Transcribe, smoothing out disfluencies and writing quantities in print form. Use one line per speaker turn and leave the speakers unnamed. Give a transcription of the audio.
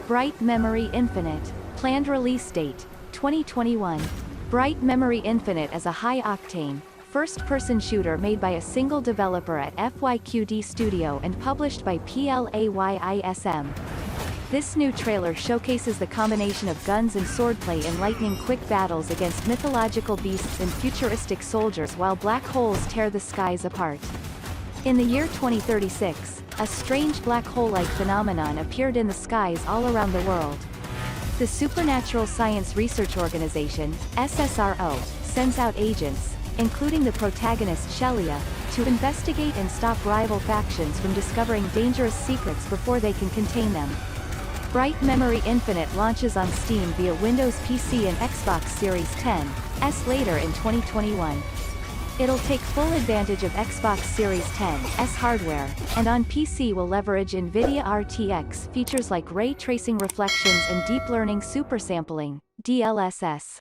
Bright Memory Infinite. Planned release date, 2021. Bright Memory Infinite is a high-octane, first-person shooter made by a single developer at FYQD Studio and published by PLAYISM. This new trailer showcases the combination of guns and swordplay in lightning-quick battles against mythological beasts and futuristic soldiers while black holes tear the skies apart. In the year 2036, a strange black hole-like phenomenon appeared in the skies all around the world. The Supernatural Science Research Organization, SSRO, sends out agents, including the protagonist Shelia, to investigate and stop rival factions from discovering dangerous secrets before they can contain them. Bright Memory Infinite launches on Steam via Windows PC and Xbox Series X later in 2021. It'll take full advantage of Xbox Series X hardware, and on PC will leverage NVIDIA RTX features like ray tracing reflections and deep learning supersampling, DLSS.